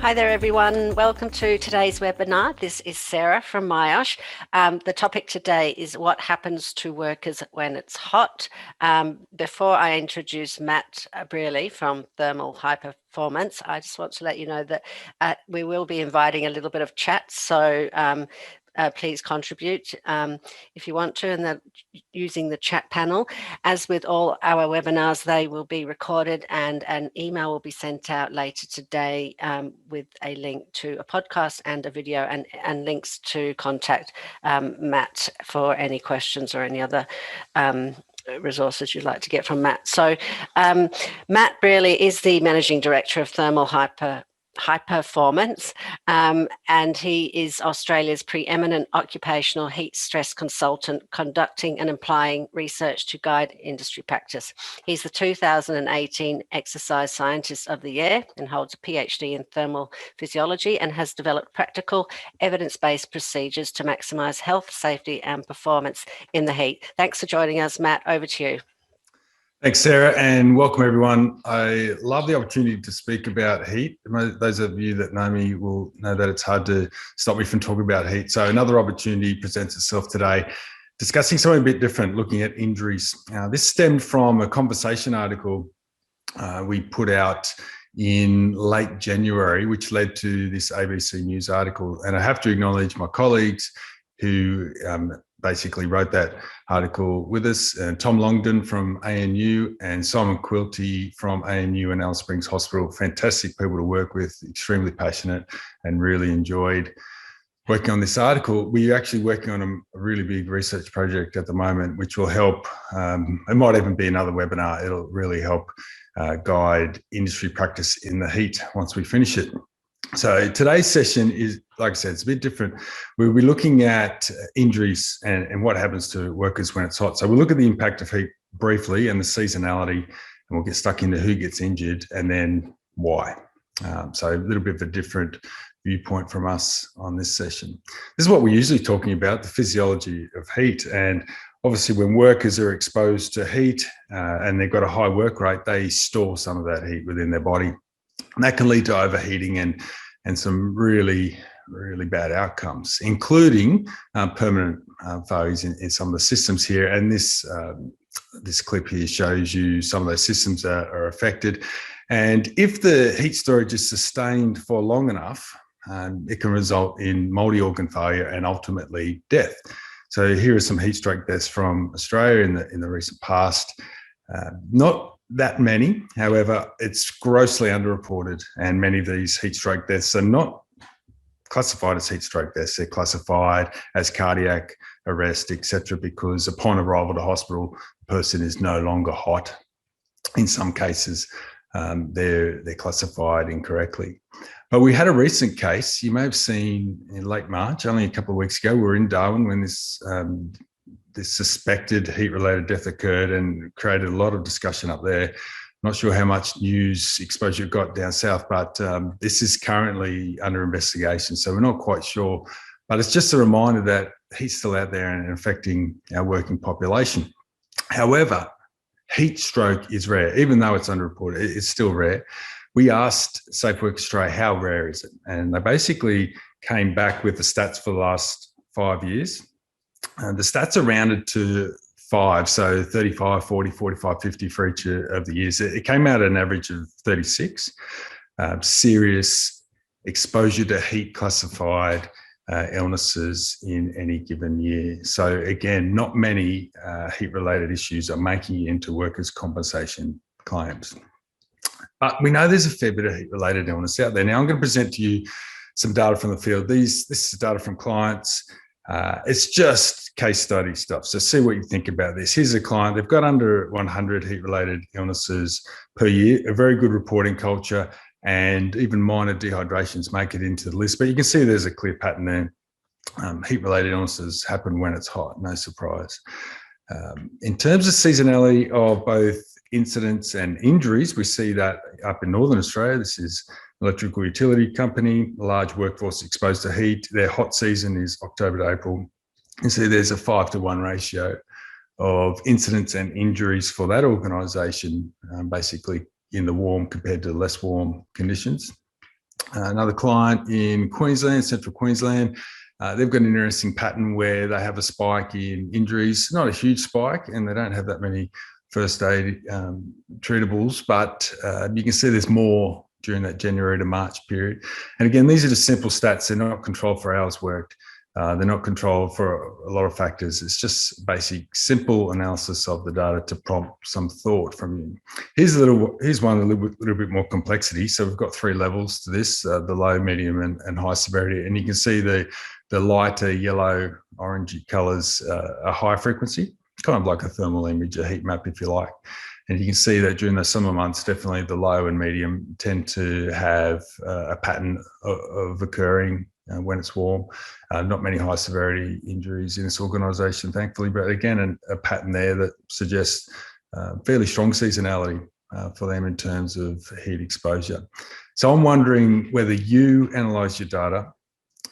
Hi there, everyone. Welcome to today's webinar. This is Sarah from myosh. The topic today is what happens to workers when it's hot. Before I introduce Matt Brearley from Thermal High Performance, I just want to let you know that we will be inviting a little bit of chat. So please contribute if you want to, and using the chat panel. As with all our webinars, they will be recorded and an email will be sent out later today with a link to a podcast and a video and links to contact Matt for any questions or any other resources you'd like to get from Matt. So Matt Brearley is the Managing Director of Thermal High Performance, and he is Australia's preeminent occupational heat stress consultant, conducting and applying research to guide industry practice. He's the 2018 Exercise Scientist of the Year and holds a PhD in thermal physiology and has developed practical evidence-based procedures to maximise health, safety and performance in the heat. Thanks for joining us, Matt. Over to you. Thanks, Sarah, and welcome everyone. I love the opportunity to speak about heat. Those of you that know me will know that it's hard to stop me from talking about heat. So another opportunity presents itself today, discussing something a bit different, looking at injuries. This stemmed from a conversation article we put out in late January, which led to this ABC News article. And I have to acknowledge my colleagues who basically wrote that article with us, Tom Longdon from ANU and Simon Quilty from ANU and Alice Springs Hospital. Fantastic people to work with, extremely passionate, and really enjoyed working on this article. We're actually working on a really big research project at the moment, which will help, it might even be another webinar, it'll really help guide industry practice in the heat once we finish it. So today's session is, like I said, it's a bit different. We'll be looking at injuries and what happens to workers when it's hot. So we'll look at the impact of heat briefly and the seasonality, and we'll get stuck into who gets injured and then why. So a little bit of a different viewpoint from us on this session. This is what we're usually talking about, the physiology of heat. And obviously when workers are exposed to heat and they've got a high work rate, they store some of that heat within their body. And that can lead to overheating and some really bad outcomes, including permanent failures in some of the systems here. And this clip here shows you some of those systems that are affected. And if the heat storage is sustained for long enough, it can result in multi-organ failure and ultimately death. So here are some heat stroke deaths from Australia in the recent past. Not that many, however, it's grossly underreported, and many of these heat stroke deaths are not classified as heat stroke deaths. They're classified as cardiac arrest, etc., because upon arrival to hospital, the person is no longer hot. In some cases, they're classified incorrectly. But we had a recent case you may have seen in late March, only a couple of weeks ago. We were in Darwin when this suspected heat-related death occurred and created a lot of discussion up there. Not sure how much news exposure it got down south, but this is currently under investigation, so we're not quite sure. But it's just a reminder that heat's still out there and affecting our working population. However, heat stroke is rare, even though it's underreported, it's still rare. We asked Safe Work Australia, how rare is it? And they basically came back with the stats for the last 5 years. The stats are rounded to 5, so 35, 40, 45, 50 for each of the years. It came out at an average of 36. Serious exposure to heat classified illnesses in any given year. So again, not many heat-related issues are making it into workers' compensation claims. But we know there's a fair bit of heat-related illness out there. Now I'm going to present to you some data from the field. This is data from clients. It's just case study stuff. So see what you think about this. Here's a client. They've got under 100 heat-related illnesses per year, a very good reporting culture, and even minor dehydrations make it into the list. But you can see there's a clear pattern there. Heat-related illnesses happen when it's hot, no surprise. In terms of seasonality of both incidents and injuries, we see that up in Northern Australia. This is electrical utility company, a large workforce exposed to heat. Their hot season is October to April. You see there's a 5-to-1 ratio of incidents and injuries for that organisation, basically in the warm compared to less warm conditions. Another client in Queensland, Central Queensland, they've got an interesting pattern where they have a spike in injuries, not a huge spike, and they don't have that many first aid treatables, but you can see there's more during that January to March period. And again, these are just simple stats. They're not controlled for hours worked. They're not controlled for a lot of factors. It's just basic, simple analysis of the data to prompt some thought from you. Here's one a little bit more complexity. So we've got 3 levels to this: the low, medium, and high severity. And you can see the lighter yellow, orangey colours are high frequency, kind of like a thermal image, a heat map, if you like. And you can see that during the summer months, definitely the low and medium tend to have a pattern of occurring when it's warm. Not many high severity injuries in this organisation, thankfully, but again, a pattern there that suggests fairly strong seasonality for them in terms of heat exposure. So I'm wondering whether you analyse your data,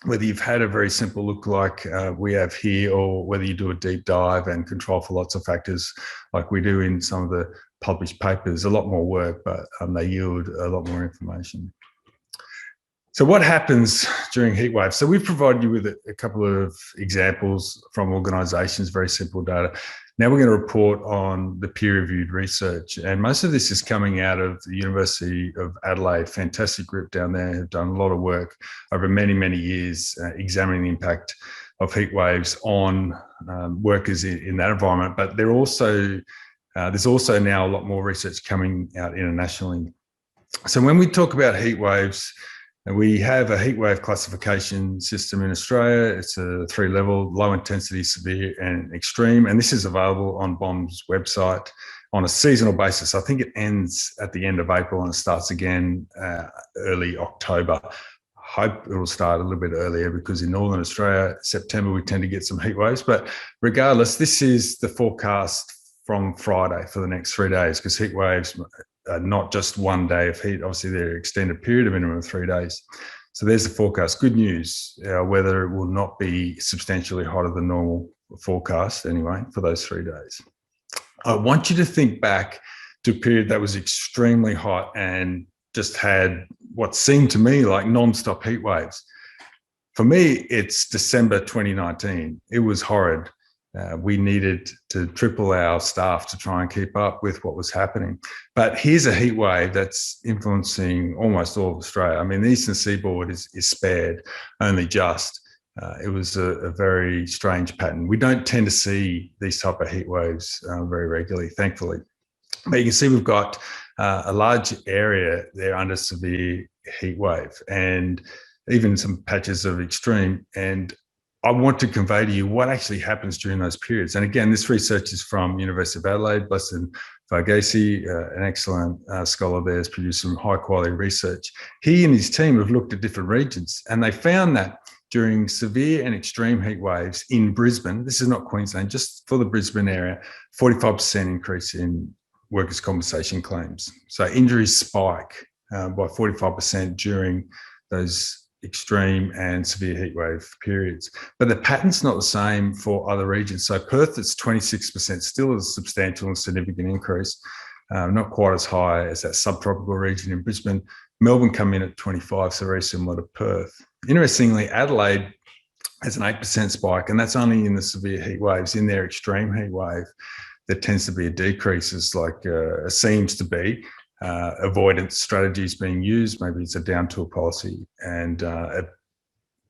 whether you've had a very simple look like we have here, or whether you do a deep dive and control for lots of factors like we do in some of the published papers. A lot more work, but they yield a lot more information. So what happens during heat waves? So we've provided you with a couple of examples from organisations, very simple data. Now we're going to report on the peer-reviewed research, and most of this is coming out of the University of Adelaide. Fantastic group down there, have done a lot of work over many, many years examining the impact of heat waves on workers in that environment. But there's also now a lot more research coming out internationally. So when we talk about heat waves, we have a heatwave classification system in Australia. It's a 3-level: low intensity, severe, and extreme. And this is available on BOM's website on a seasonal basis. I think it ends at the end of April and starts again early October. Hope it will start a little bit earlier, because in Northern Australia, September, we tend to get some heat waves. But regardless, this is the forecast from Friday for the next 3 days, because heat waves not just one day of heat. Obviously, they're extended period, a minimum of 3 days. So there's the forecast. Good news, weather will not be substantially hotter than normal forecast anyway for those 3 days. I want you to think back to a period that was extremely hot and just had what seemed to me like non-stop heat waves. For me, it's December 2019. It was horrid. We needed to triple our staff to try and keep up with what was happening. But here's a heat wave that's influencing almost all of Australia. I mean, the eastern seaboard is spared only just. It was a very strange pattern. We don't tend to see these type of heat waves very regularly, thankfully. But you can see we've got a large area there under severe heat wave, and even some patches of extreme. And I want to convey to you what actually happens during those periods. And again, this research is from University of Adelaide. Blessed Varghese, an excellent scholar there, has produced some high quality research. He and his team have looked at different regions, and they found that during severe and extreme heat waves in Brisbane, this is not Queensland, just for the Brisbane area, 45% increase in workers' compensation claims. So injuries spike by 45% during those extreme and severe heatwave periods. But the pattern's not the same for other regions. So Perth, it's 26%, still a substantial and significant increase, not quite as high as that subtropical region in Brisbane. Melbourne come in at 25, so very similar to Perth. Interestingly, Adelaide has an 8% spike, and that's only in the severe heat waves. In their extreme heat wave, there tends to be a decrease, as like seems to be. Avoidance strategies being used, maybe it's a down tool policy, and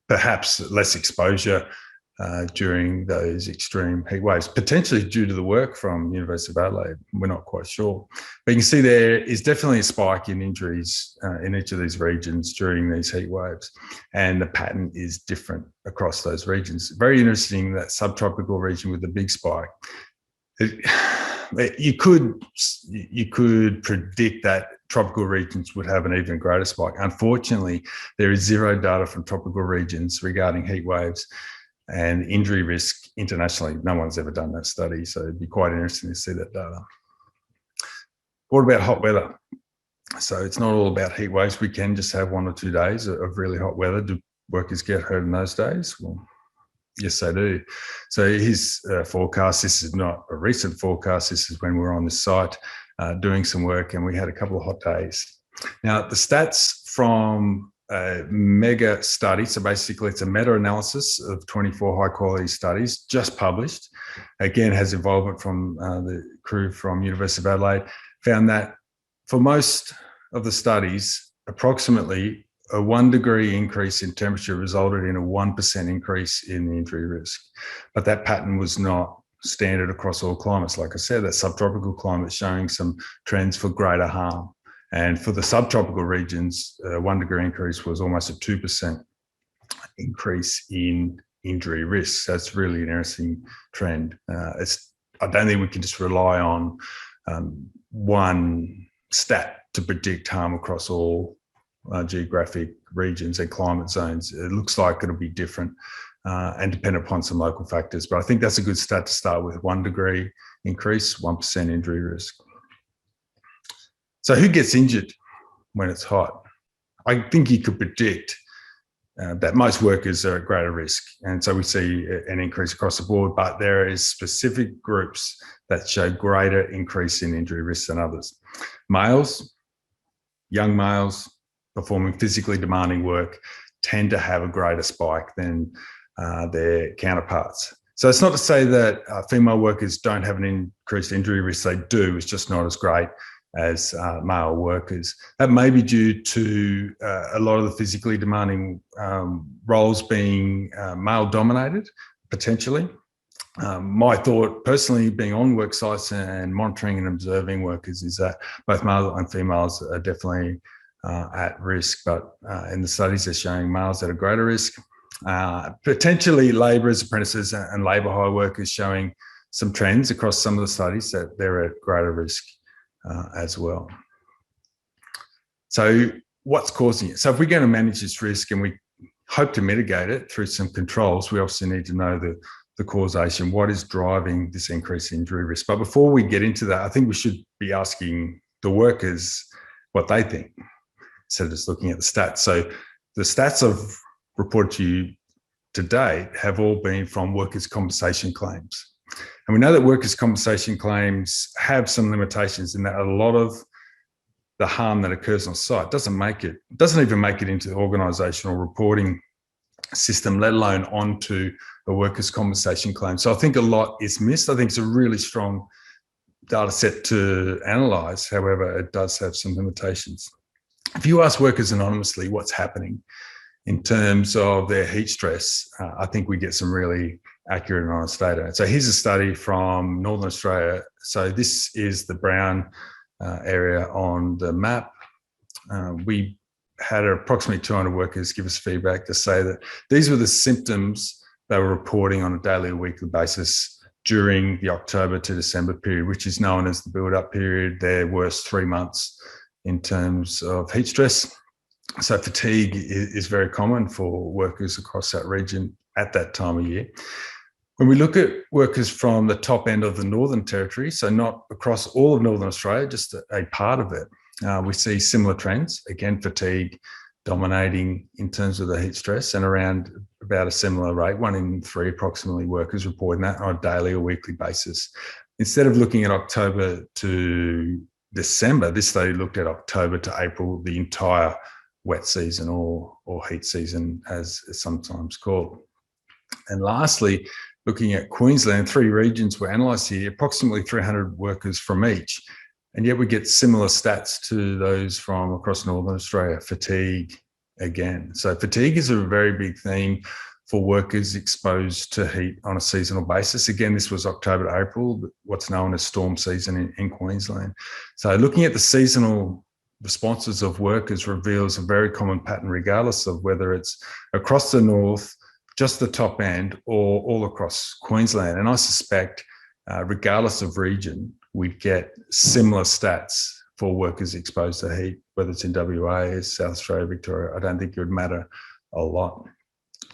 perhaps less exposure during those extreme heat waves, potentially due to the work from University of Adelaide. We're not quite sure. But you can see there is definitely a spike in injuries in each of these regions during these heat waves, and the pattern is different across those regions. Very interesting, that subtropical region with the big spike. You could predict that tropical regions would have an even greater spike. Unfortunately, there is zero data from tropical regions regarding heat waves and injury risk internationally. No one's ever done that study, so it'd be quite interesting to see that data. What about hot weather? So it's not all about heat waves. We can just have 1 or 2 days of really hot weather. Do workers get hurt in those days? Well, yes, they do. So his forecast, this is not a recent forecast, this is when we were on this site doing some work, and we had a couple of hot days. Now, the stats from a mega study. So basically it's a meta-analysis of 24 high quality studies just published. Again, has involvement from the crew from University of Adelaide, found that for most of the studies, approximately a 1 degree increase in temperature resulted in a 1% increase in the injury risk. But that pattern was not standard across all climates. Like I said, that subtropical climate showing some trends for greater harm. And for the subtropical regions, a 1 degree increase was almost a 2% increase in injury risks. That's really an interesting trend. I don't think we can just rely on one stat to predict harm across all geographic regions and climate zones. It looks like it'll be different and depend upon some local factors. But I think that's a good stat to start with. 1 degree increase, 1% injury risk. So who gets injured when it's hot? I think you could predict that most workers are at greater risk. And so we see an increase across the board, but there is specific groups that show greater increase in injury risk than others. Males, young males performing physically demanding work tend to have a greater spike than their counterparts. So it's not to say that female workers don't have an increased injury risk. They do. It's just not as great as male workers. That may be due to a lot of the physically demanding roles being male dominated, potentially. My thought personally, being on work sites and monitoring and observing workers, is that both males and females are definitely at risk, but in the studies they're showing males at a greater risk. Potentially labourers, apprentices and labour hire workers showing some trends across some of the studies that they're at greater risk as well. So what's causing it? So if we're going to manage this risk and we hope to mitigate it through some controls, we obviously need to know the causation, what is driving this increased injury risk. But before we get into that, I think we should be asking the workers what they think, instead of just looking at the stats. So the stats I've reported to you to date have all been from workers' compensation claims. And we know that workers' compensation claims have some limitations in that a lot of the harm that occurs on site doesn't even make it into the organisational reporting system, let alone onto a workers' compensation claim. So I think a lot is missed. I think it's a really strong data set to analyse. However, it does have some limitations. If you ask workers anonymously what's happening in terms of their heat stress, I think we get some really accurate and honest data. So here's a study from Northern Australia. So this is the brown area on the map. We had approximately 200 workers give us feedback to say that these were the symptoms they were reporting on a daily or weekly basis during the October to December period, which is known as the build-up period, their worst 3 months in terms of heat stress. So fatigue is very common for workers across that region at that time of year. When we look at workers from the top end of the Northern Territory, so not across all of Northern Australia, just a part of it, we see similar trends. Again, fatigue dominating in terms of the heat stress, and around about a similar rate, 1 in 3 approximately workers reporting that on a daily or weekly basis. Instead of looking at October to December, this study looked at October to April, the entire wet season or heat season, as it's sometimes called. And lastly, looking at Queensland, 3 regions were analysed here, approximately 300 workers from each. And yet we get similar stats to those from across Northern Australia. Fatigue again. So fatigue is a very big theme for workers exposed to heat on a seasonal basis. Again, this was October to April, what's known as storm season in Queensland. So looking at the seasonal responses of workers reveals a very common pattern, regardless of whether it's across the north, just the top end, or all across Queensland. And I suspect, regardless of region, we'd get similar stats for workers exposed to heat, whether it's in WA, South Australia, Victoria. I don't think it would matter a lot.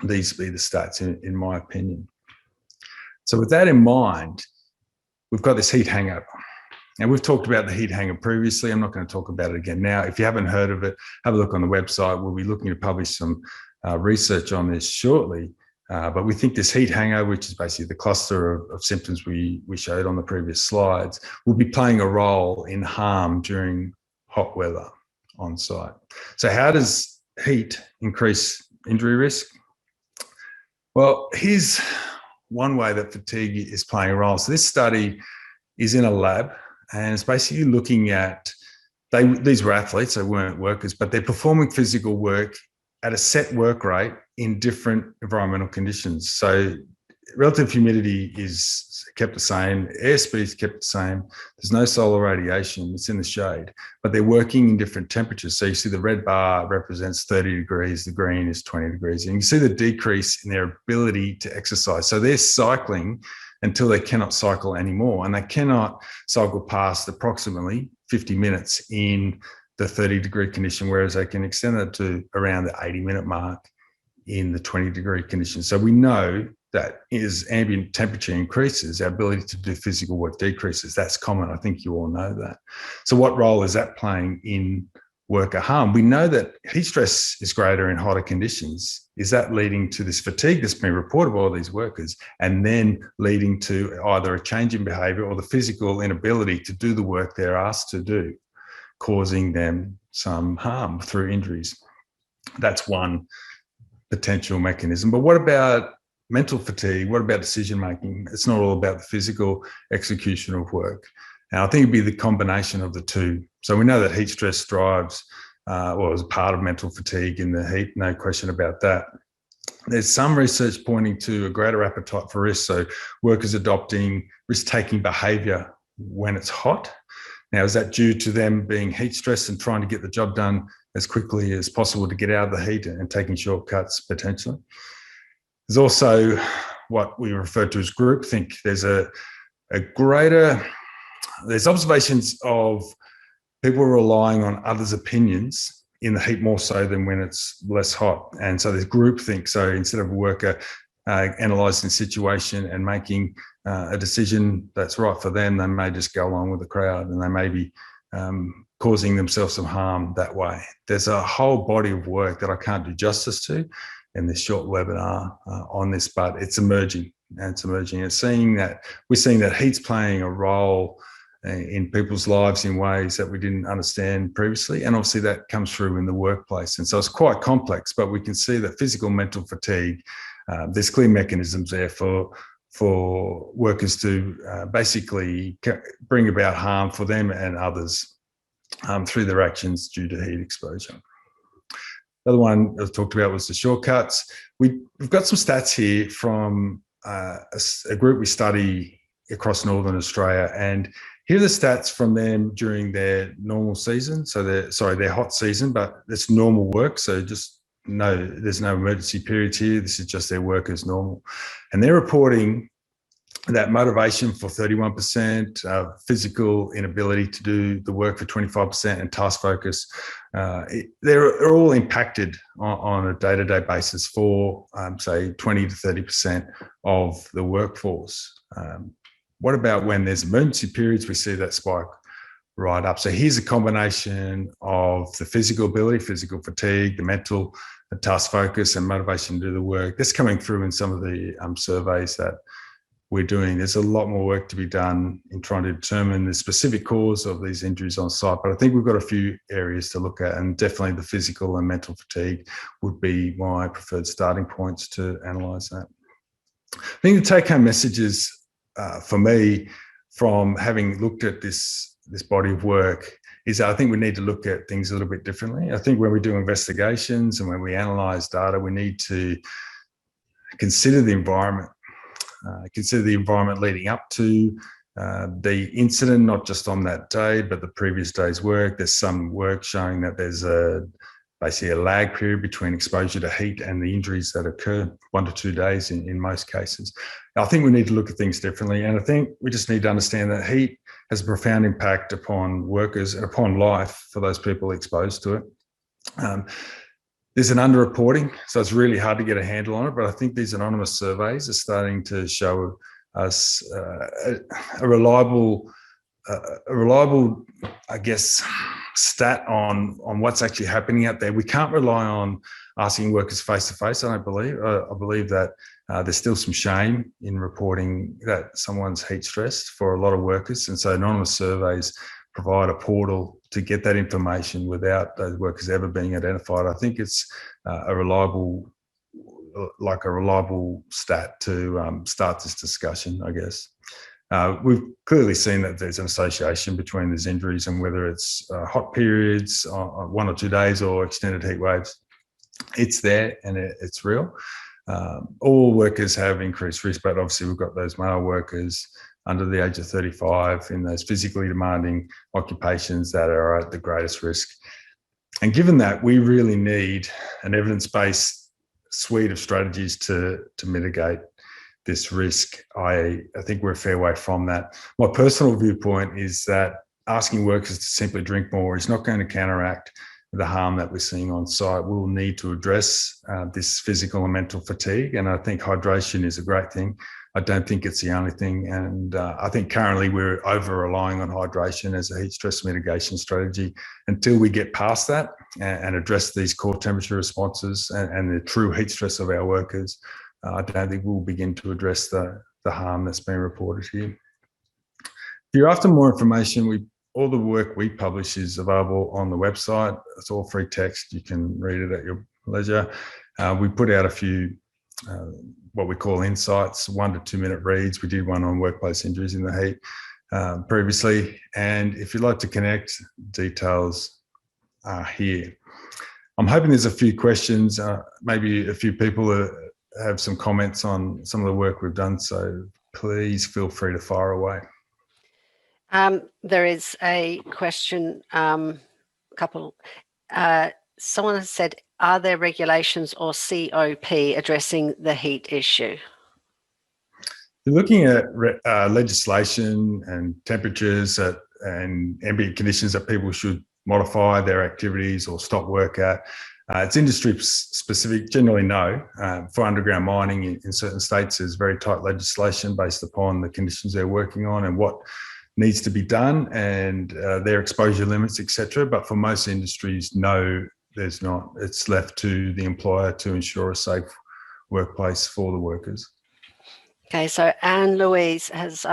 These would be the stats, in my opinion. So with that in mind, we've got this heat hangover. And we've talked about the heat hangover previously. I'm not going to talk about it again now. If you haven't heard of it, have a look on the website. We'll be looking to publish some research on this shortly. But we think this heat hangover, which is basically the cluster of symptoms we showed on the previous slides, will be playing a role in harm during hot weather on site. So how does heat increase injury risk? Well, here's one way that fatigue is playing a role. So this study is in a lab, and it's basically looking at, these were athletes, they weren't workers, but they're performing physical work at a set work rate in different environmental conditions. So relative humidity is kept the same, airspeed is kept the same, there's no solar radiation, it's in the shade, but they're working in different temperatures. So you see the red bar represents 30 degrees, the green is 20 degrees, and you see the decrease in their ability to exercise. So they're cycling until they cannot cycle anymore, and they cannot cycle past approximately 50 minutes in the 30-degree condition, whereas they can extend that to around the 80-minute mark in the 20-degree condition. So we know that as ambient temperature increases, our ability to do physical work decreases. That's common. I think you all know that. So what role is that playing in worker harm? We know that heat stress is greater in hotter conditions. Is that leading to this fatigue that's been reported by all these workers, and then leading to either a change in behaviour or the physical inability to do the work they're asked to do, causing them some harm through injuries? That's one potential mechanism. But what about mental fatigue? What about decision making? It's not all about the physical execution of work. And I think it'd be the combination of the two. So we know that heat stress drives, is part of mental fatigue in the heat, no question about that. There's some research pointing to a greater appetite for risk. So workers adopting risk-taking behaviour when it's hot. Now, is that due to them being heat stressed and trying to get the job done as quickly as possible to get out of the heat and taking shortcuts potentially? There's also what we refer to as groupthink. There's there's observations of people relying on others' opinions in the heat more so than when it's less hot. And so there's groupthink. So instead of a worker analysing the situation and making a decision that's right for them, they may just go along with the crowd, and they may be causing themselves some harm that way. There's a whole body of work that I can't do justice to in this short webinar on this, but it's emerging, and it's emerging. We're seeing that heat's playing a role in people's lives in ways that we didn't understand previously, and obviously that comes through in the workplace. And so it's quite complex, but we can see that physical, mental fatigue, there's clear mechanisms there for workers to basically bring about harm for them and others through their actions due to heat exposure. The other one I talked about was the shortcuts. We've got some stats here from a group we study across Northern Australia, and here are the stats from them during their normal season. So their hot season, but it's normal work. So just there's no emergency periods here. This is just their work as normal. And they're reporting that motivation for 31%, physical inability to do the work for 25%, and task focus, they're all impacted on a day-to-day basis for, say, 20 to 30% of the workforce. What about when there's emergency periods? We see that spike right up. So here's a combination of the physical ability, physical fatigue, the mental, the task focus, and motivation to do the work. That's coming through in some of the surveys that we're doing. There's a lot more work to be done in trying to determine the specific cause of these injuries on site, but I think we've got a few areas to look at, and definitely the physical and mental fatigue would be my preferred starting points to analyse that. I think the take-home messages for me from having looked at this body of work is that I think we need to look at things a little bit differently. I think when we do investigations and when we analyse data, we need to consider the environment. Consider the environment leading up to the incident, not just on that day, but the previous day's work. There's some work showing that there's basically a lag period between exposure to heat and the injuries that occur, 1 to 2 days in most cases. I think we need to look at things differently, and I think we just need to understand that heat has a profound impact upon workers and upon life for those people exposed to it. There's an underreporting, so it's really hard to get a handle on it, but I think these anonymous surveys are starting to show us a reliable, I guess, stat on what's actually happening out there. We can't rely on asking workers face-to-face, I don't believe. I believe that there's still some shame in reporting that someone's heat stressed for a lot of workers, and so anonymous surveys provide a portal to get that information without those workers ever being identified. I think it's a reliable stat to start this discussion, I guess. We've clearly seen that there's an association between these injuries and whether it's hot periods, 1 or 2 days, or extended heat waves. It's there and it's real. All workers have increased risk, but obviously we've got those male workers under the age of 35 in those physically demanding occupations that are at the greatest risk. And given that, we really need an evidence-based suite of strategies to mitigate this risk. I think we're a fair way from that. My personal viewpoint is that asking workers to simply drink more is not going to counteract the harm that we're seeing on site. We'll need to address this physical and mental fatigue, and I think hydration is a great thing. I don't think it's the only thing, and I think currently we're over-relying on hydration as a heat stress mitigation strategy. Until we get past that and address these core temperature responses and the true heat stress of our workers, I don't think we'll begin to address the harm that's been reported here. If you're after more information, all the work we publish is available on the website. It's all free text. You can read it at your leisure. We put out a few what we call insights, 1 to 2 minute reads. We did one on workplace injuries in the heat previously. And if you'd like to connect, details are here. I'm hoping there's a few questions, maybe a few people have some comments on some of the work we've done. So please feel free to fire away. There is a question, someone has said, are there regulations or COP addressing the heat issue? You're looking at legislation and temperatures and ambient conditions that people should modify their activities or stop work at. It's industry specific, generally no. For underground mining in certain states, there's very tight legislation based upon the conditions they're working on and what needs to be done and their exposure limits, etc. But for most industries, no, there's not. It's left to the employer to ensure a safe workplace for the workers. Okay, so Anne Louise has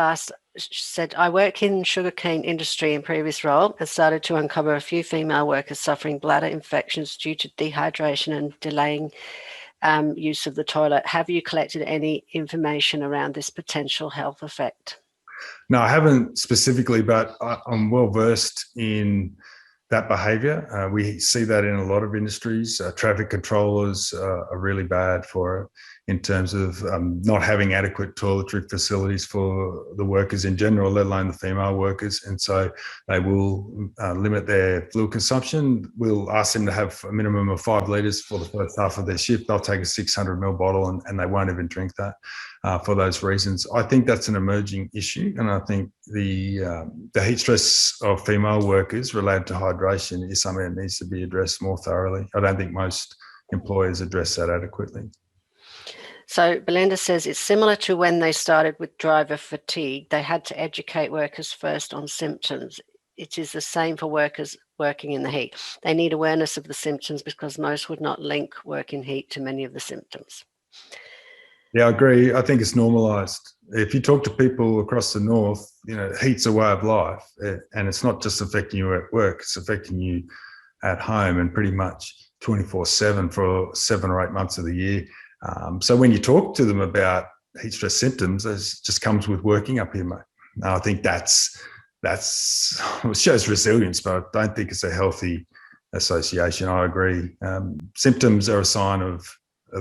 said, I work in sugarcane industry in previous role and started to uncover a few female workers suffering bladder infections due to dehydration and delaying use of the toilet. Have you collected any information around this potential health effect? No, I haven't specifically, but I'm well versed in that behaviour. We see that in a lot of industries. Traffic controllers are really bad for it in terms of not having adequate toiletry facilities for the workers in general, let alone the female workers. And so they will limit their fluid consumption. We'll ask them to have a minimum of 5 litres for the first half of their shift. They'll take a 600 ml bottle and they won't even drink that for those reasons. I think that's an emerging issue. And I think the heat stress of female workers related to hydration is something that needs to be addressed more thoroughly. I don't think most employers address that adequately. So Belinda says it's similar to when they started with driver fatigue. They had to educate workers first on symptoms. It is the same for workers working in the heat. They need awareness of the symptoms because most would not link work in heat to many of the symptoms. Yeah, I agree. I think it's normalised. If you talk to people across the north, heat's a way of life, and it's not just affecting you at work, it's affecting you at home and pretty much 24/7 for 7 or 8 months of the year. So when you talk to them about heat stress symptoms, it just comes with working up here, mate. I think that's it shows resilience, but I don't think it's a healthy association. I agree. Symptoms are a sign of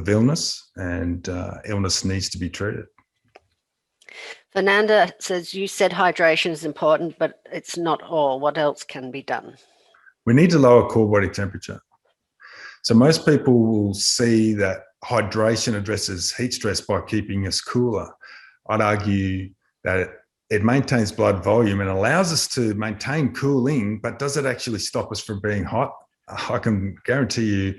illness, and illness needs to be treated. Fernanda says, you said hydration is important, but it's not all. What else can be done? We need to lower core body temperature. So most people will see that hydration addresses heat stress by keeping us cooler. I'd argue that it maintains blood volume and allows us to maintain cooling, but does it actually stop us from being hot? I can guarantee you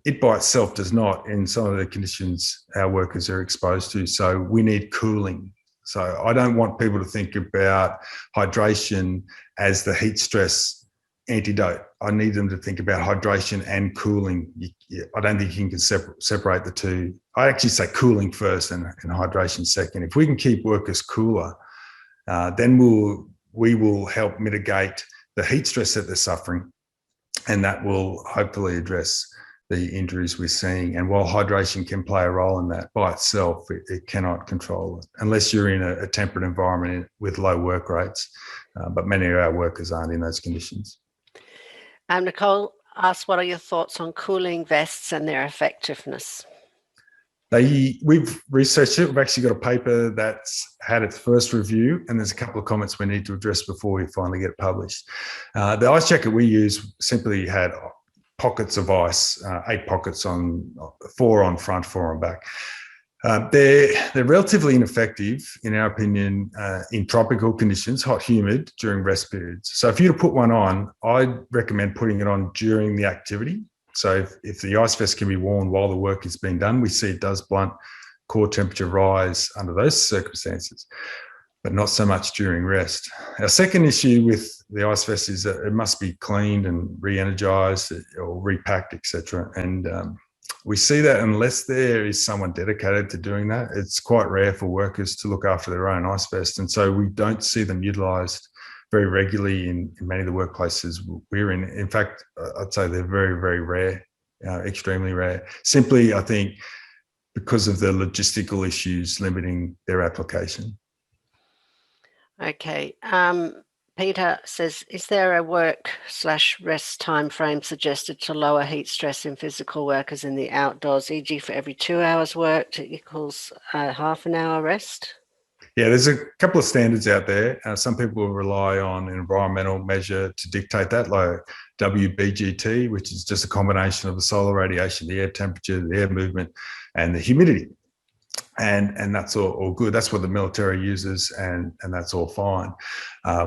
it by itself does not in some of the conditions our workers are exposed to. So we need cooling. So I don't want people to think about hydration as the heat stress antidote. I need them to think about hydration and cooling. I don't think you can separate the two. I actually say cooling first and hydration second. If we can keep workers cooler, then we will help mitigate the heat stress that they're suffering, and that will hopefully address the injuries we're seeing. And while hydration can play a role in that, by itself, it cannot control it unless you're in a temperate environment with low work rates. But many of our workers aren't in those conditions. Nicole asked, what are your thoughts on cooling vests and their effectiveness? We've researched it. We've actually got a paper that's had its first review, and there's a couple of comments we need to address before we finally get it published. The ice jacket we use simply had pockets of ice, 8 pockets on 4 on front, 4 on back. They're relatively ineffective, in our opinion, in tropical conditions, hot, humid, during rest periods. So if you were to put one on, I'd recommend putting it on during the activity. So if the ice vest can be worn while the work is being done, we see it does blunt core temperature rise under those circumstances, but not so much during rest. Our second issue with the ice vest is that it must be cleaned and re-energized or repacked, etc. And we see that unless there is someone dedicated to doing that, it's quite rare for workers to look after their own ice vest. And so we don't see them utilized very regularly in many of the workplaces we're in. In fact, I'd say they're very, very rare, extremely rare. Simply, I think, because of the logistical issues limiting their application. Okay. Peter says, is there a work/rest time frame suggested to lower heat stress in physical workers in the outdoors, e.g. for every 2 hours worked, it equals half an hour rest? Yeah, there's a couple of standards out there. Some people will rely on an environmental measure to dictate that, like WBGT, which is just a combination of the solar radiation, the air temperature, the air movement, and the humidity. And that's all good. That's what the military uses, and that's all fine.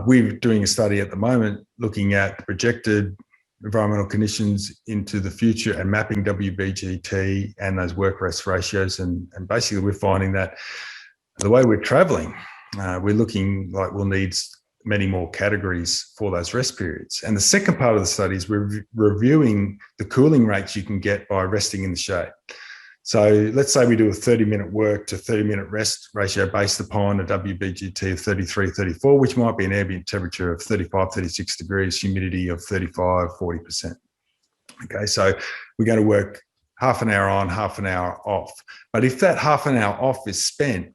We're doing a study at the moment looking at projected environmental conditions into the future and mapping WBGT and those work-rest ratios. And basically, we're finding that the way we're traveling, we're looking like we'll need many more categories for those rest periods. And the second part of the study is we're reviewing the cooling rates you can get by resting in the shade. So let's say we do a 30-minute work to 30-minute rest ratio based upon a WBGT of 33, 34, which might be an ambient temperature of 35, 36 degrees, humidity of 35, 40%. Okay, so we're going to work half an hour on, half an hour off. But if that half an hour off is spent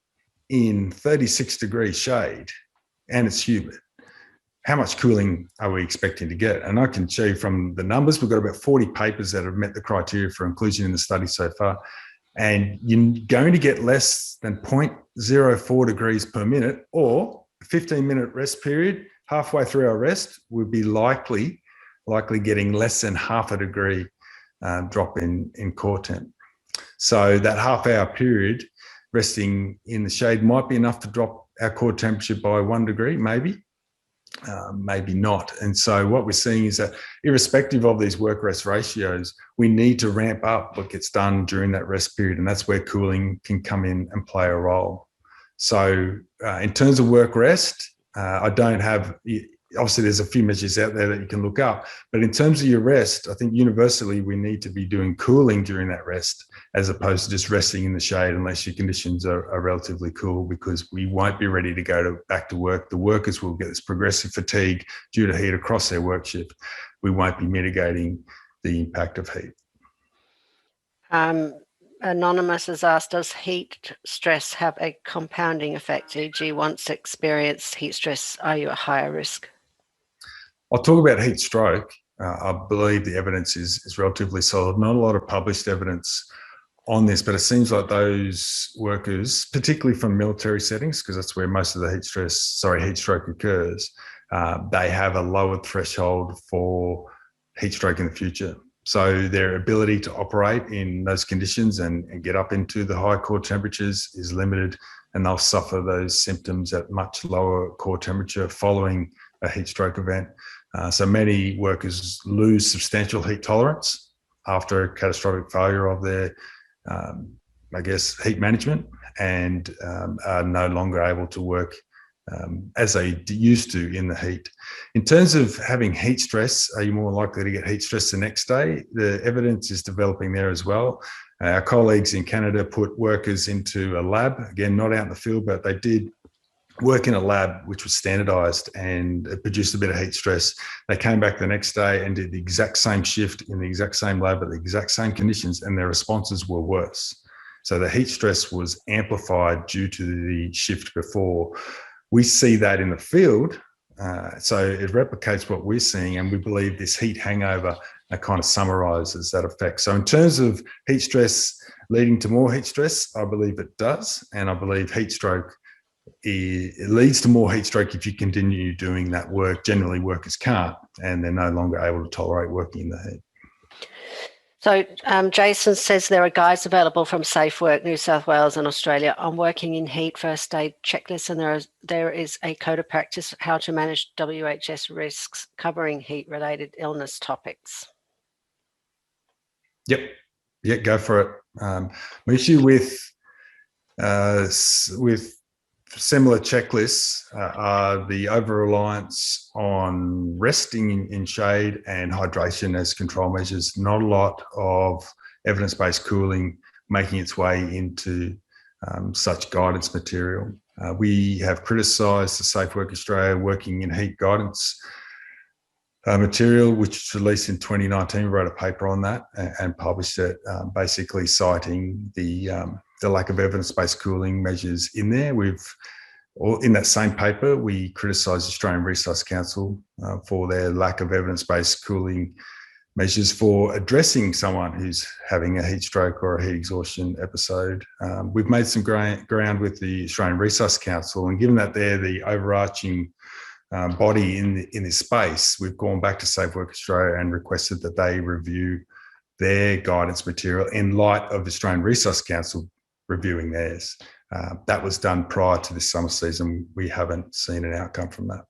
in 36 degrees shade and it's humid, how much cooling are we expecting to get? And I can show you from the numbers, we've got about 40 papers that have met the criteria for inclusion in the study so far. And you're going to get less than 0.04 degrees per minute, or a 15-minute rest period. Halfway through our rest, we'll be likely getting less than half a degree drop in core temp. So that half-hour period resting in the shade might be enough to drop our core temperature by 1 degree, maybe not. And so what we're seeing is that irrespective of these work-rest ratios, we need to ramp up what gets done during that rest period, and that's where cooling can come in and play a role. So in terms of work-rest, I don't have, obviously there's a few measures out there that you can look up, but in terms of your rest, I think universally we need to be doing cooling during that rest as opposed to just resting in the shade unless your conditions are relatively cool, because we won't be ready to go back to work. The workers will get this progressive fatigue due to heat across their work shift. We won't be mitigating the impact of heat. Anonymous has asked, does heat stress have a compounding effect? E.g., once experienced heat stress, are you at higher risk? I'll talk about heat stroke. I believe the evidence is relatively solid. Not a lot of published evidence on this, but it seems like those workers, particularly from military settings, because that's where most of the heat stroke occurs, they have a lower threshold for heat stroke in the future. So their ability to operate in those conditions and get up into the high core temperatures is limited, and they'll suffer those symptoms at much lower core temperature following a heat stroke event. So many workers lose substantial heat tolerance after a catastrophic failure of their, heat management, and are no longer able to work as they used to in the heat. In terms of having heat stress, are you more likely to get heat stress the next day? The evidence is developing there as well. Our colleagues in Canada put workers into a lab, again, not out in the field, but they did work in a lab which was standardized and it produced a bit of heat stress. They came back the next day and did the exact same shift in the exact same lab at the exact same conditions, and their responses were worse. So the heat stress was amplified due to the shift before. We see that in the field. So it replicates what we're seeing, and we believe this heat hangover kind of summarizes that effect. So in terms of heat stress leading to more heat stress, I believe it does. And I believe heat stroke, it leads to more heat stroke if you continue doing that work. Generally, workers can't, and they're no longer able to tolerate working in the heat. So Jason says there are guides available from Safe Work New South Wales and Australia on working in heat first aid checklists, and there is a code of practice how to manage WHS risks covering heat-related illness topics. Yep, yeah, go for it. My issue with similar checklists are the over-reliance on resting in shade and hydration as control measures. Not a lot of evidence-based cooling making its way into such guidance material. We have criticised the Safe Work Australia working in heat guidance material, which was released in 2019. We wrote a paper on that and published it, basically citing the lack of evidence-based cooling measures in there. In that same paper, we criticised the Australian Resource Council for their lack of evidence-based cooling measures for addressing someone who's having a heat stroke or a heat exhaustion episode. We've made some ground with the Australian Resource Council, and given that they're the overarching body in this space, we've gone back to Safe Work Australia and requested that they review their guidance material in light of the Australian Resource Council reviewing theirs. That was done prior to this summer season. We haven't seen an outcome from that.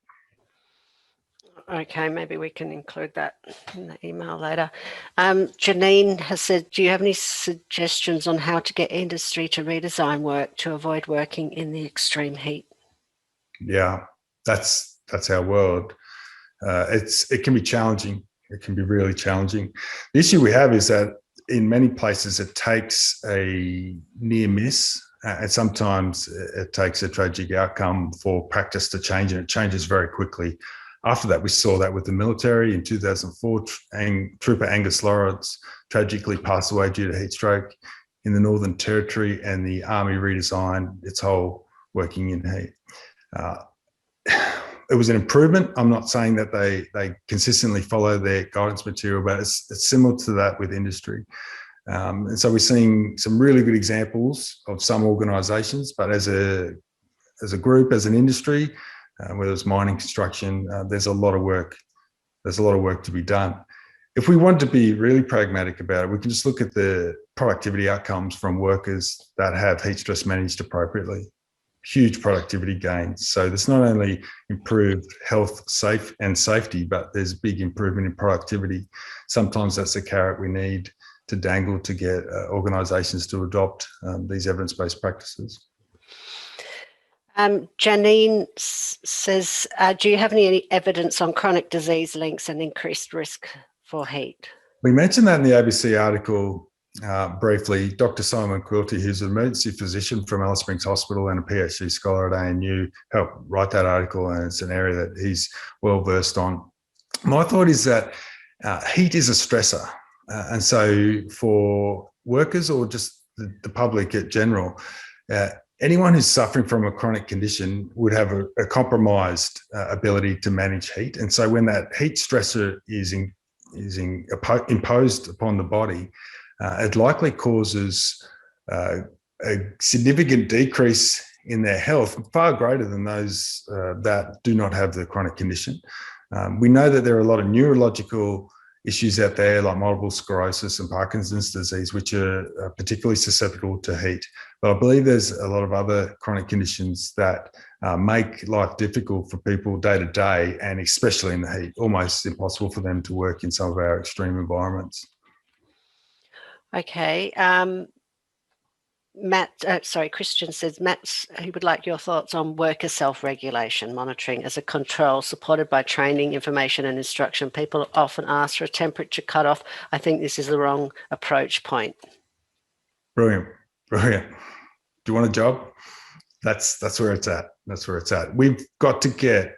Okay, maybe we can include that in the email later. Janine has said, do you have any suggestions on how to get industry to redesign work to avoid working in the extreme heat? Yeah, that's our world. It can be challenging. It can be really challenging. The issue we have is that in many places it takes a near miss, and sometimes it takes a tragic outcome for practice to change, and it changes very quickly. After that, we saw that with the military in 2004. Trooper Angus Lawrence tragically passed away due to heat stroke. In the Northern Territory, and the Army redesigned its whole working in heat. It was an improvement. I'm not saying that they consistently follow their guidance material, but it's similar to that with industry. And so we're seeing some really good examples of some organisations, but as a group, as an industry, whether it's mining, construction, there's a lot of work. There's a lot of work to be done. If we want to be really pragmatic about it, we can just look at the productivity outcomes from workers that have heat stress managed appropriately. Huge productivity gains. So there's not only improved health, safety, but there's big improvement in productivity. Sometimes that's a carrot we need to dangle to get organisations to adopt these evidence-based practices. Janine says, do you have any evidence on chronic disease links and increased risk for heat? We mentioned that in the ABC article briefly. Dr. Simon Quilty, who's an emergency physician from Alice Springs Hospital and a PhD scholar at ANU, helped write that article, and it's an area that he's well versed on. My thought is that heat is a stressor. And so for workers or just the public in general, anyone who's suffering from a chronic condition would have a compromised ability to manage heat. And so when that heat stressor is imposed upon the body, it likely causes a significant decrease in their health, far greater than those that do not have the chronic condition. We know that there are a lot of neurological issues out there, like multiple sclerosis and Parkinson's disease, which are particularly susceptible to heat. But I believe there's a lot of other chronic conditions that make life difficult for people day to day, and especially in the heat, almost impossible for them to work in some of our extreme environments. Okay. Christian says, Matt, he would like your thoughts on worker self-regulation monitoring as a control supported by training, information and instruction. People often ask for a temperature cutoff. I think this is the wrong approach point. Brilliant. Do you want a job? That's where it's at. That's where it's at. We've got to get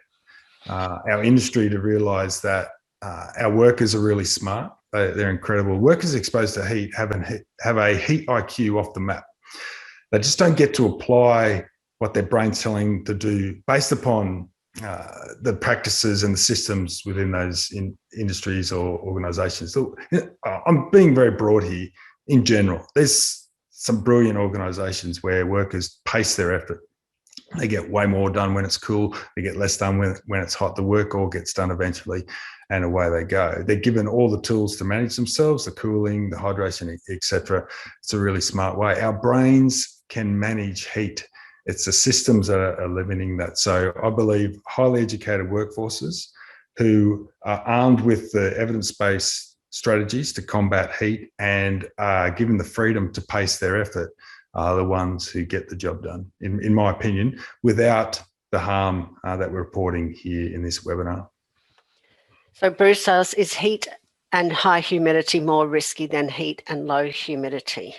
our industry to realise that our workers are really smart. They're incredible. Workers exposed to heat have a heat IQ off the map. They just don't get to apply what their brain's telling to do based upon the practices and the systems within those industries or organisations. So I'm being very broad here. In general, there's some brilliant organisations where workers pace their effort. They get way more done when it's cool. They get less done when it's hot. The work all gets done eventually, and away they go. They're given all the tools to manage themselves, the cooling, the hydration, etc. It's a really smart way. Our brains can manage heat. It's the systems that are limiting that. So I believe highly educated workforces who are armed with the evidence-based strategies to combat heat and are given the freedom to pace their effort are the ones who get the job done, in my opinion, without the harm that we're reporting here in this webinar. So Bruce asks, is heat and high humidity more risky than heat and low humidity?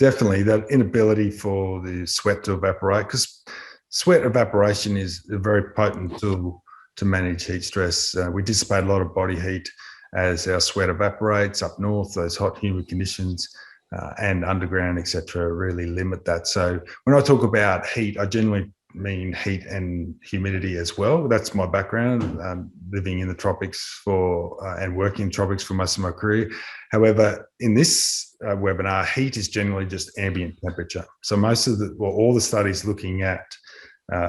Definitely, that inability for the sweat to evaporate, because sweat evaporation is a very potent tool to manage heat stress. We dissipate a lot of body heat as our sweat evaporates up north. Those hot, humid conditions and underground, etc., really limit that. So when I talk about heat, I generally mean heat and humidity as well. That's my background, living in the tropics and working in tropics for most of my career. However, in this webinar, heat is generally just ambient temperature. So all the studies looking at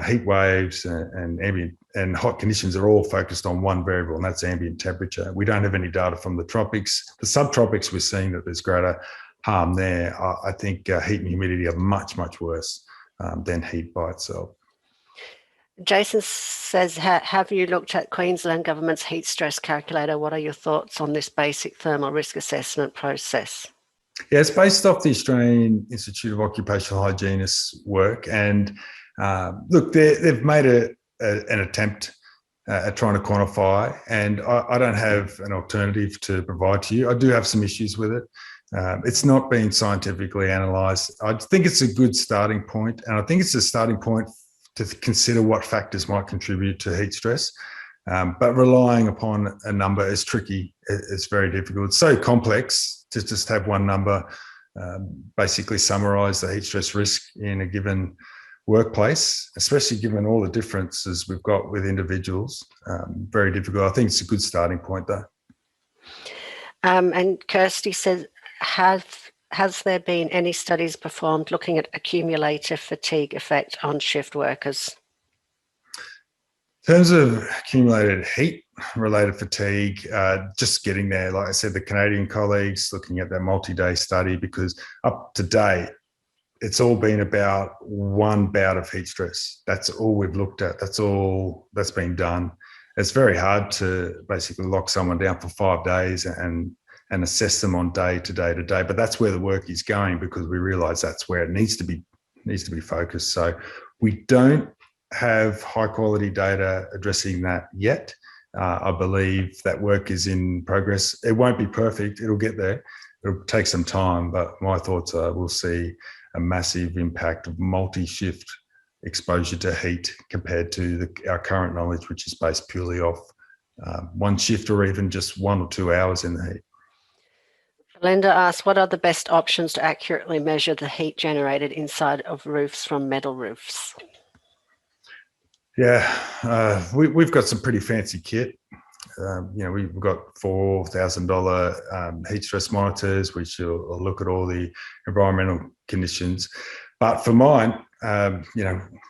heat waves and ambient and hot conditions are all focused on one variable, and that's ambient temperature. We don't have any data from the tropics. The subtropics, we're seeing that there's greater harm there. I think heat and humidity are much, much worse than heat by itself. Jason says, have you looked at Queensland Government's heat stress calculator? What are your thoughts on this basic thermal risk assessment process? Yeah, it's based off the Australian Institute of Occupational Hygienists' work. And look, they've made an attempt at trying to quantify, and I don't have an alternative to provide to you. I do have some issues with it. It's not been scientifically analysed. I think it's a good starting point, and I think it's a starting point to consider what factors might contribute to heat stress. But relying upon a number is tricky. It's very difficult. It's so complex to just have one number basically summarise the heat stress risk in a given workplace, especially given all the differences we've got with individuals. Very difficult. I think it's a good starting point, though. And Kirsty says, has there been any studies performed looking at accumulator fatigue effect on shift workers? In terms of accumulated heat-related fatigue, just getting there, like I said, the Canadian colleagues looking at that multi-day study, because up to date, it's all been about one bout of heat stress. That's all we've looked at. That's all that's been done. It's very hard to basically lock someone down for 5 days and assess them on day to day to day. But that's where the work is going, because we realise that's where it needs to be focused. So we don't have high quality data addressing that yet. I believe that work is in progress. It won't be perfect. It'll get there. It'll take some time, but my thoughts are we'll see a massive impact of multi-shift exposure to heat compared to our current knowledge, which is based purely off one shift or even just 1 or 2 hours in the heat. Linda asks, what are the best options to accurately measure the heat generated inside of roofs from metal roofs? Yeah, we've got some pretty fancy kit. We've got $4,000 heat stress monitors, which will look at all the environmental conditions. But for mine,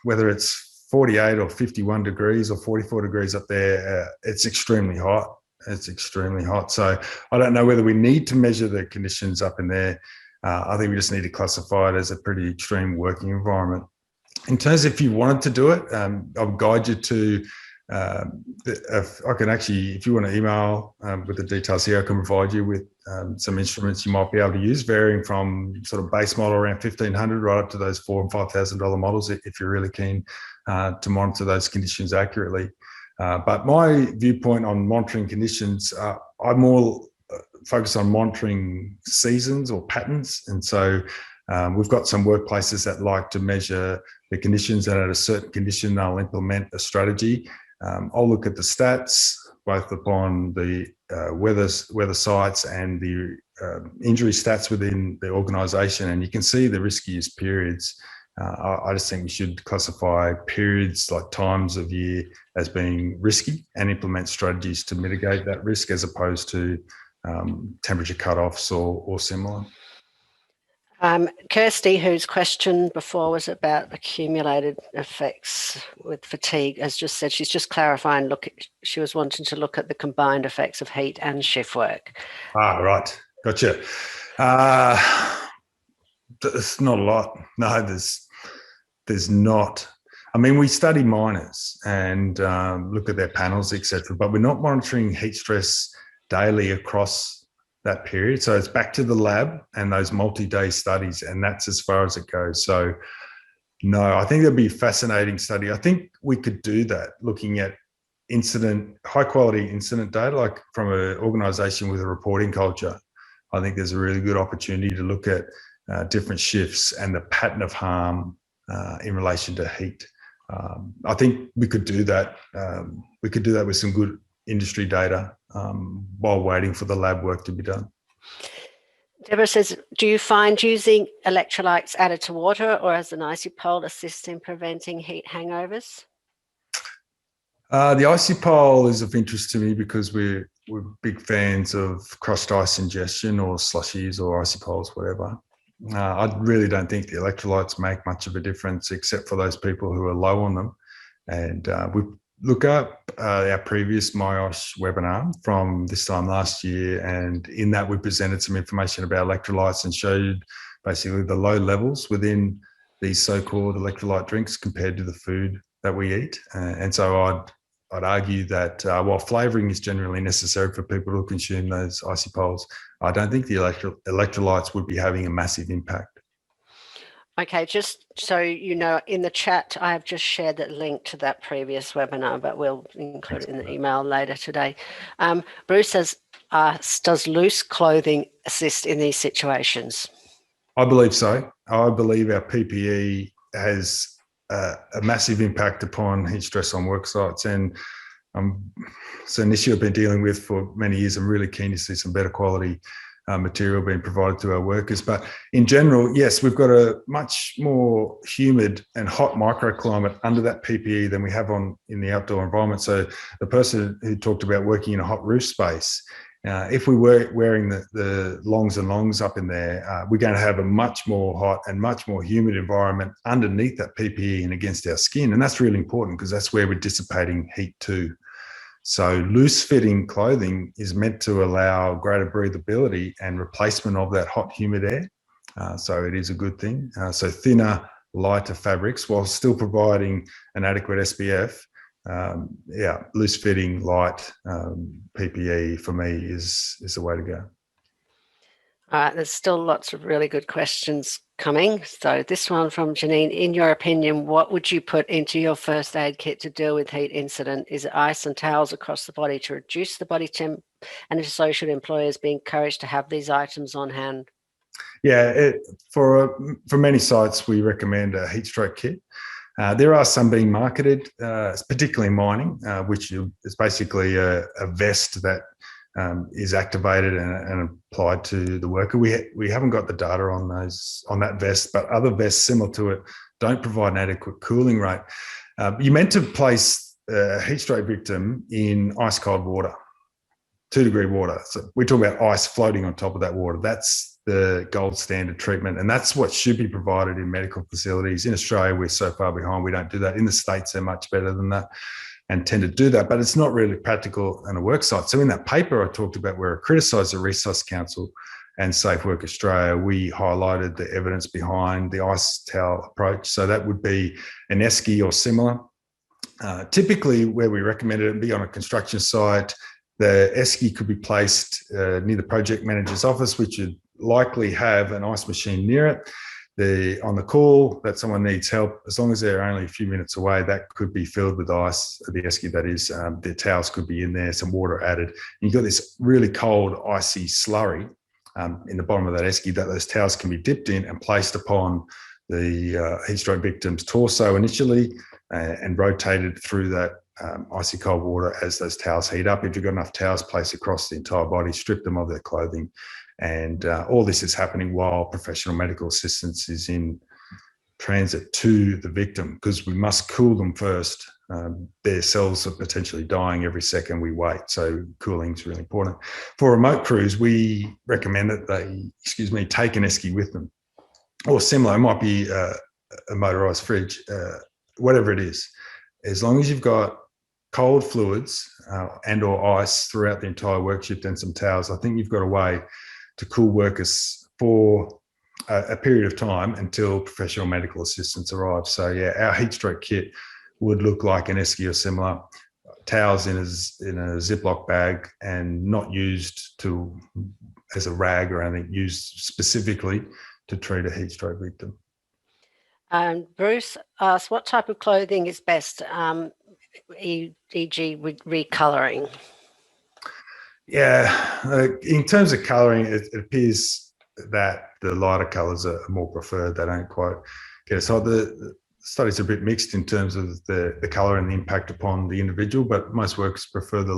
whether it's 48 or 51 degrees or 44 degrees up there, it's extremely hot. It's extremely hot. So I don't know whether we need to measure the conditions up in there. I think we just need to classify it as a pretty extreme working environment. In terms of if you wanted to do it, I'll guide you to, if you want to email with the details here, I can provide you with some instruments you might be able to use, varying from sort of base model around $1,500 right up to those $4,000 and $5,000 models if you're really keen to monitor those conditions accurately. But my viewpoint on monitoring conditions, I'm more focused on monitoring seasons or patterns. And so We've got some workplaces that like to measure the conditions, and at a certain condition, they'll implement a strategy. I'll look at the stats, both upon the weather sites and the injury stats within the organisation, and you can see the riskiest periods. I just think we should classify periods like times of year as being risky and implement strategies to mitigate that risk, as opposed to temperature cutoffs or similar. Kirsty, whose question before was about accumulated effects with fatigue, has just said she's just clarifying. She was wanting to look at the combined effects of heat and shift work. Right, gotcha. It's not a lot. No, there's not. I mean, we study miners and look at their panels, etc., but we're not monitoring heat stress daily across that period. So it's back to the lab and those multi-day studies, and that's as far as it goes. So no, I think that'd be a fascinating study. I think we could do that, looking at high quality incident data, like from an organization with a reporting culture. I think there's a really good opportunity to look at different shifts and the pattern of harm in relation to heat. I think we could do that. We could do that with some good industry data while waiting for the lab work to be done. Deborah says, do you find using electrolytes added to water or as an icy pole assists in preventing heat hangovers? The icy pole is of interest to me because we're big fans of crushed ice ingestion or slushies or icy poles, whatever. I really don't think the electrolytes make much of a difference, except for those people who are low on them. And we look up our previous myosh webinar from this time last year, and in that we presented some information about electrolytes and showed basically the low levels within these so-called electrolyte drinks compared to the food that we eat. And so I'd argue that while flavouring is generally necessary for people who consume those icy poles, I don't think the electrolytes would be having a massive impact. Okay, just so you know, in the chat, I have just shared that link to that previous webinar, but we'll include it in the email later today. Bruce says, does loose clothing assist in these situations? I believe so. I believe our PPE has a massive impact upon heat stress on work sites, and it's an issue I've been dealing with for many years. I'm really keen to see some better quality material being provided to our workers. But in general, yes, we've got a much more humid and hot microclimate under that PPE than we have in the outdoor environment. So the person who talked about working in a hot roof space, if we were wearing the longs and longs up in there, we're going to have a much more hot and much more humid environment underneath that PPE and against our skin. And that's really important because that's where we're dissipating heat too. So loose fitting clothing is meant to allow greater breathability and replacement of that hot, humid air. So it is a good thing. So thinner, lighter fabrics while still providing an adequate SPF. Loose fitting, light PPE for me is the way to go. All right, there's still lots of really good questions coming. So this one from Janine, in your opinion, what would you put into your first aid kit to deal with heat incident? Is it ice and towels across the body to reduce the body temp? And if so, should employers be encouraged to have these items on hand? Yeah, for many sites, we recommend a heat stroke kit. There are some being marketed, particularly in mining, which is basically a vest that is activated and applied to the worker. We haven't got the data on that vest, but other vests similar to it don't provide an adequate cooling rate. You're meant to place a heat stroke victim in ice cold water, 2-degree water. So we talk about ice floating on top of that water. That's the gold standard treatment, and that's what should be provided in medical facilities. In Australia, we're so far behind, we don't do that. In the States, they're much better than that and tend to do that, but it's not really practical on a work site. So in that paper I talked about where I criticised the Resource Council and Safe Work Australia, we highlighted the evidence behind the ice towel approach. So that would be an esky or similar. Typically where we recommend it be on a construction site, the esky could be placed near the project manager's office, which would likely have an ice machine near it. On the call that someone needs help, as long as they're only a few minutes away, that could be filled with ice, the esky that is. The towels could be in there, some water added. And you've got this really cold, icy slurry in the bottom of that esky, that those towels can be dipped in and placed upon the heat stroke victim's torso initially and rotated through that icy cold water as those towels heat up. If you've got enough towels, place across the entire body, strip them of their clothing. And all this is happening while professional medical assistance is in transit to the victim, because we must cool them first. Their cells are potentially dying every second we wait, so cooling is really important. For remote crews, we recommend that they, take an esky with them, or similar. It might be a motorised fridge, whatever it is. As long as you've got cold fluids and or ice throughout the entire work shift and some towels, I think you've got a way to cool workers for a period of time until professional medical assistance arrives. So yeah, our heat stroke kit would look like an esky or similar, towels in a Ziploc bag, and not used as a rag or anything, used specifically to treat a heat stroke victim. Bruce asks, what type of clothing is best, e.g. with recolouring? Yeah, in terms of colouring, it appears that the lighter colours are more preferred. They don't quite get us. So the studies are a bit mixed in terms of the colour and the impact upon the individual, but most workers prefer the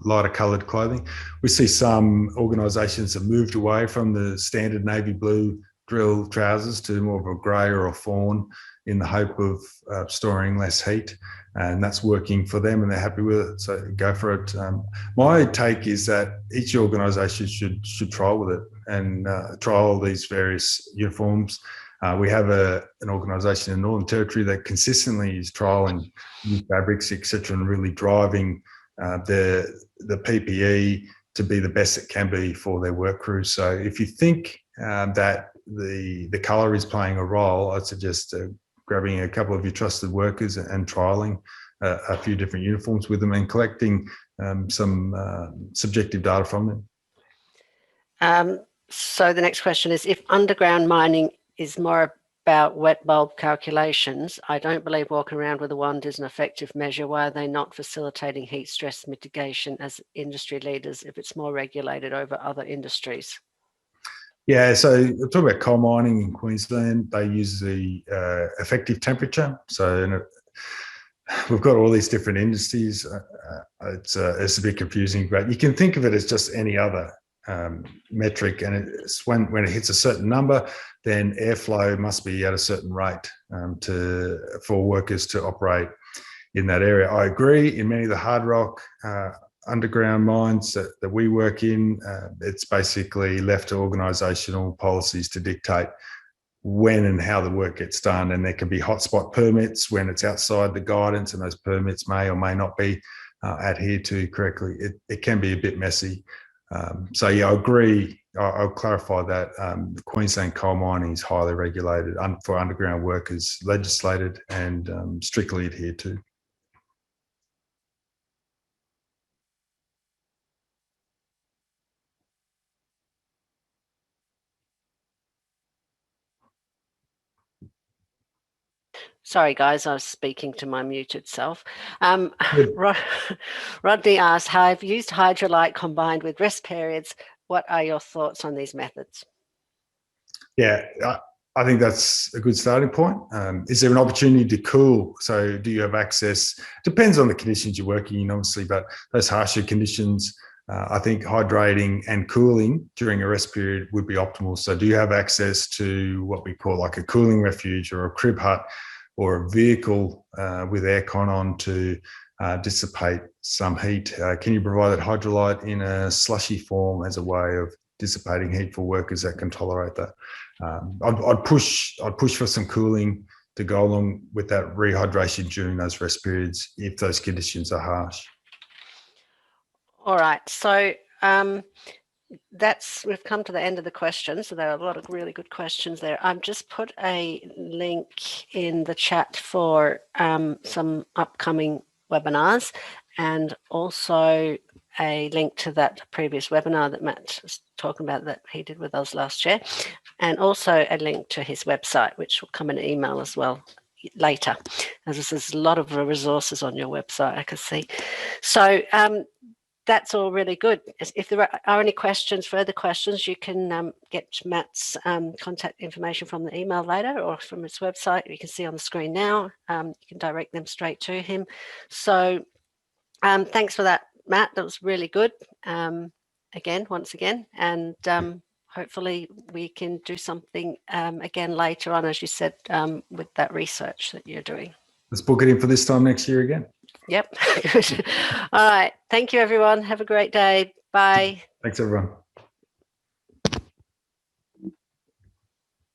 lighter coloured clothing. We see some organisations have moved away from the standard navy blue drill trousers to more of a grey or a fawn in the hope of storing less heat, and that's working for them and they're happy with it, so go for it. My take is that each organisation should trial with it and trial these various uniforms. We have an organisation in the Northern Territory that consistently is trialling new fabrics, etc., and really driving the PPE to be the best it can be for their work crews. So if you think that the colour is playing a role, I'd suggest grabbing a couple of your trusted workers and trialling a few different uniforms with them and collecting some subjective data from them. So the next question is, if underground mining is more about wet bulb calculations, I don't believe walking around with a wand is an effective measure. Why are they not facilitating heat stress mitigation as industry leaders if it's more regulated over other industries? Yeah, so talking about coal mining in Queensland, they use the effective temperature. So we've got all these different industries. It's a bit confusing, but you can think of it as just any other metric, and it's when it hits a certain number, then airflow must be at a certain rate for workers to operate in that area. I agree. In many of the hard rock underground mines that we work in, it's basically left to organisational policies to dictate when and how the work gets done, and there can be hotspot permits when it's outside the guidance, and those permits may or may not be adhered to correctly. It can be a bit messy. So yeah, I agree. I'll clarify that Queensland coal mining is highly regulated for underground workers, legislated and strictly adhered to. Sorry, guys, I was speaking to my muted self. Rodney asked, how I've used Hydrolyte combined with rest periods. What are your thoughts on these methods? Yeah, I think that's a good starting point. Is there an opportunity to cool? So do you have access? Depends on the conditions you're working in, obviously, but those harsher conditions, I think hydrating and cooling during a rest period would be optimal. So do you have access to what we call like a cooling refuge or a crib hut or a vehicle with aircon on to dissipate some heat? Can you provide that Hydrolyte in a slushy form as a way of dissipating heat for workers that can tolerate that? I'd push for some cooling to go along with that rehydration during those rest periods if those conditions are harsh. All right, so we've come to the end of the questions. So there are a lot of really good questions there. I've just put a link in the chat for some upcoming webinars, and also a link to that previous webinar that Matt was talking about that he did with us last year, and also a link to his website, which will come in an email as well later, as there's a lot of resources on your website, I can see. So that's all really good. If there are any further questions, you can get Matt's contact information from the email later or from his website. You can see on the screen now. You can direct them straight to him. So thanks for that, Matt. That was really good. Once again, and hopefully we can do something again later on, as you said, with that research that you're doing. Let's book it in for this time next year again. Yep. Good. All right. Thank you, everyone. Have a great day. Bye. Thanks, everyone.